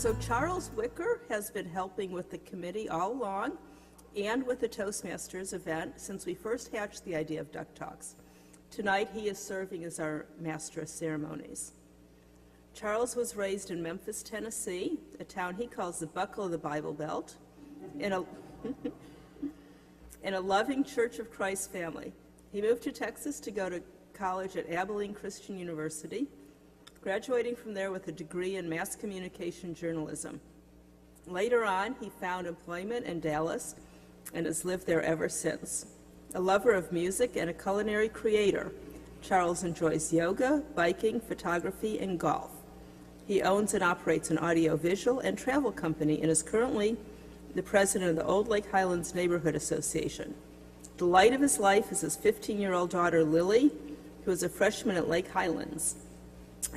So Charles Wicker has been helping with the committee all along and with the Toastmasters event since we first hatched the idea of Duck Talks. Tonight he is serving as our Master of Ceremonies. Charles was raised in Memphis, Tennessee, a town he calls the Buckle of the Bible Belt, in a loving Church of Christ family. He moved to Texas to go to college at Abilene Christian University, graduating from there with a degree in mass communication journalism. Later on, he found employment in Dallas and has lived there ever since. A lover of music and a culinary creator, Charles enjoys yoga, biking, photography, and golf. He owns and operates an audiovisual and travel company and is currently the president of the Old Lake Highlands Neighborhood Association. The light of his life is his 15-year-old daughter, Lily, who is a freshman at Lake Highlands.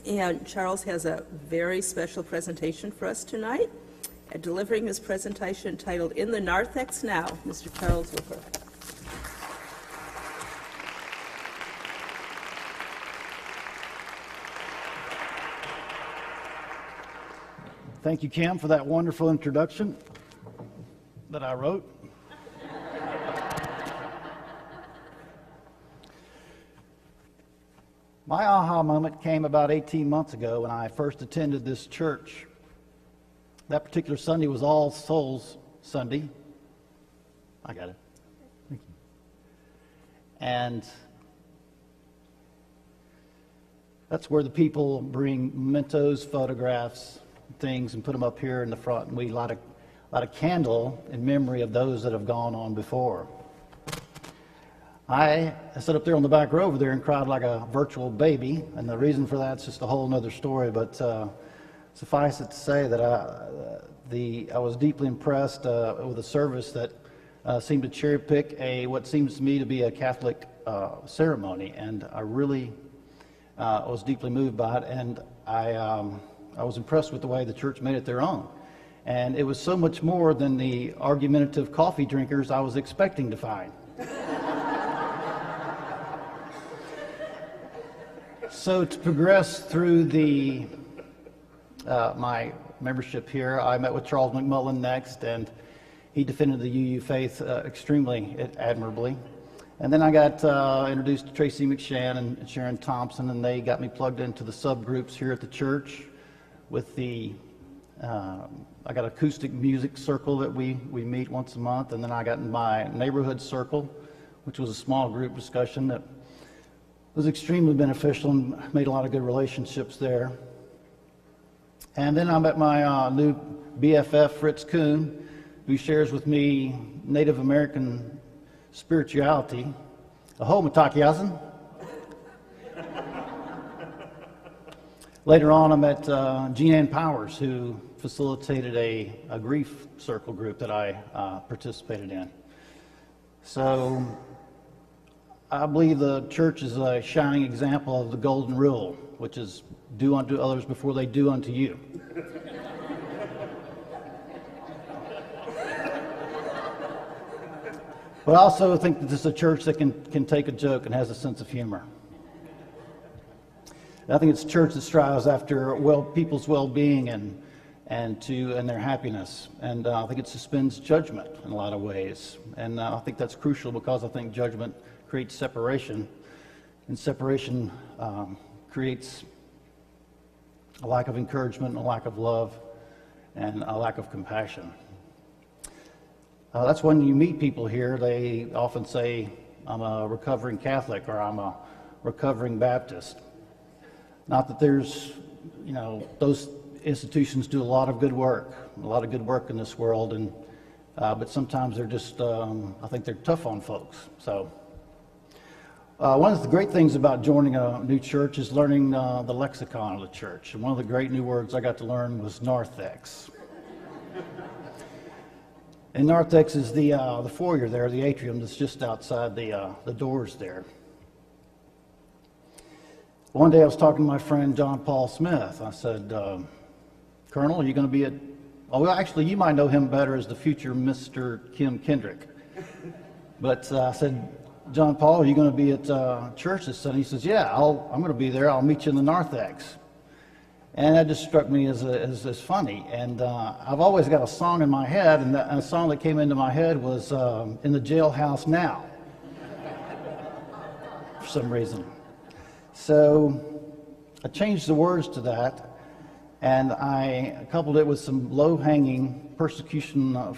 And Charles has a very special presentation for us tonight. Delivering his presentation titled In the Narthex Now, Mr. Charles Wicker. Thank you, Kim, for that wonderful introduction that I wrote. My aha moment came about 18 months ago when I first attended this church. That particular Sunday was All Souls Sunday. I got it. Thank you. And that's where the people bring mementos, photographs, things, and put them up here in the front, and we light a candle in memory of those that have gone on before. I sat up there on the back row over there and cried like a virtual baby, and the reason for that's just a whole other story, but suffice it to say that I was deeply impressed with a service that seemed to cherry pick what seems to me to be a Catholic ceremony, and I really was deeply moved by it, and I was impressed with the way the church made it their own. And it was so much more than the argumentative coffee drinkers I was expecting to find. So to progress through my membership here, I met with Charles McMullen next, and he defended the UU faith extremely admirably. And then I got introduced to Tracy McShann and Sharon Thompson, and they got me plugged into the subgroups here at the church with I got acoustic music circle that we meet once a month, and then I got in my neighborhood circle, which was a small group discussion that was extremely beneficial and made a lot of good relationships there. And then I met my new BFF, Fritz Kuhn, who shares with me Native American spirituality. Aho, Matakiasan. Later on, I met Jean Ann Powers, who facilitated a grief circle group that I participated in. So I believe the church is a shining example of the golden rule, which is do unto others before they do unto you. But I also think that this is a church that can take a joke and has a sense of humor. I think it's a church that strives after people's well-being and their happiness, and I think it suspends judgment in a lot of ways, and I think that's crucial because I think judgment creates separation, and separation creates a lack of encouragement, a lack of love, and a lack of compassion. That's when you meet people here, they often say, I'm a recovering Catholic or I'm a recovering Baptist. Not that there's, those institutions do a lot of good work in this world, and but sometimes they're just, I think they're tough on folks. So one of the great things about joining a new church is learning the lexicon of the church. And one of the great new words I got to learn was Narthex. And Narthex is the foyer there, the atrium that's just outside the doors there. One day I was talking to my friend John Paul Smith. I said, Colonel, are you going to be at... Oh, well, actually, you might know him better as the future Mr. Kim Kendrick. But I said, John Paul, are you going to be at church this Sunday? He says, yeah, I'm going to be there. I'll meet you in the Narthex. And that just struck me as funny. And I've always got a song in my head, and a song that came into my head was In the Jailhouse Now, for some reason. So I changed the words to that, and I coupled it with some low-hanging persecution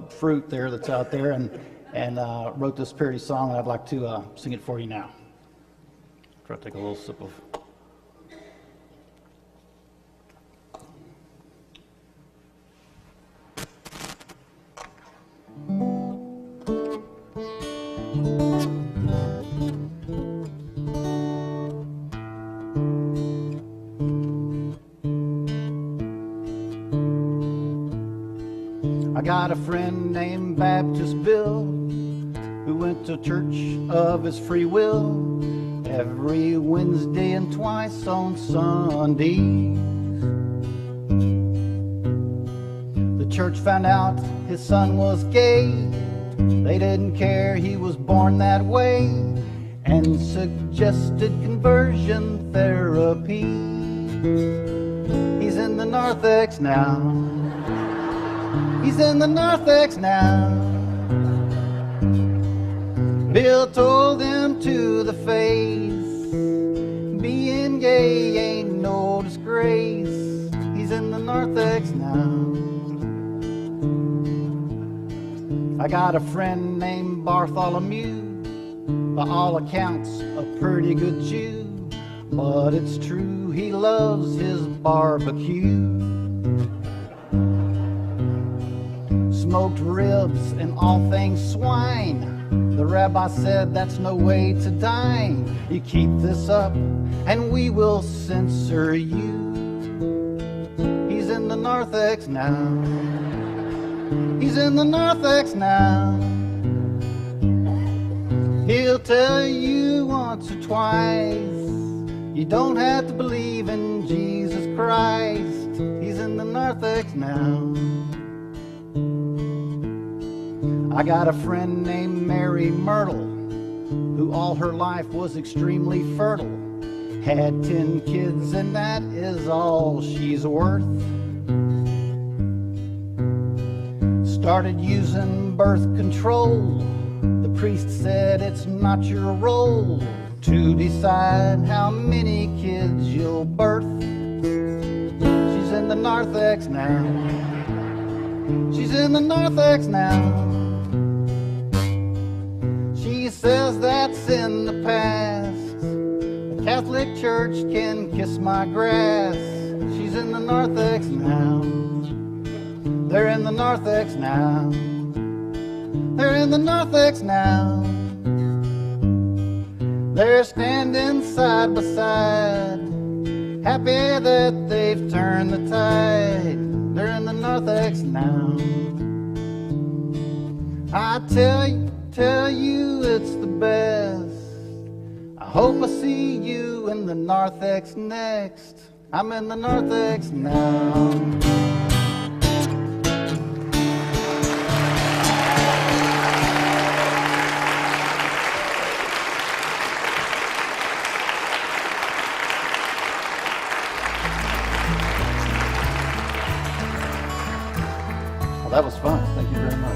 fruit there that's out there, and wrote this parody song, and I'd like to sing it for you now. Try to take a little sip of... I got a friend named Baptist Bill who went to church of his free will every Wednesday and twice on Sundays. The church found out his son was gay. They didn't care he was born that way and suggested conversion therapy. He's in the Narthex now. He's in the Narthex now. Bill told him to the face, being gay ain't no disgrace. He's in the Narthex now. I got a friend named Bartholomew, by all accounts a pretty good Jew, but it's true he loves his barbecue. Smoked ribs and all things swine. The rabbi said that's no way to dine. You keep this up and we will censor you. He's in the Narthex now. He's in the Narthex now. He'll tell you once or twice you don't have to believe in Jesus Christ. He's in the Narthex now. I got a friend named Mary Myrtle, who all her life was extremely fertile. Had 10 kids and that is all she's worth. Started using birth control. The priest said it's not your role to decide how many kids you'll birth. She's in the Narthex now. She's in the Narthex now. She says that's in the past. The Catholic Church can kiss my grass. She's in the Narthex now. They're in the Narthex now. They're in the Narthex now. They're standing side by side, happy that they've turned the tide. They're in the Narthex now. I tell you it's the best. I hope I see you in the Narthex next. I'm in the Narthex now. Well, that was fun. Thank you very much.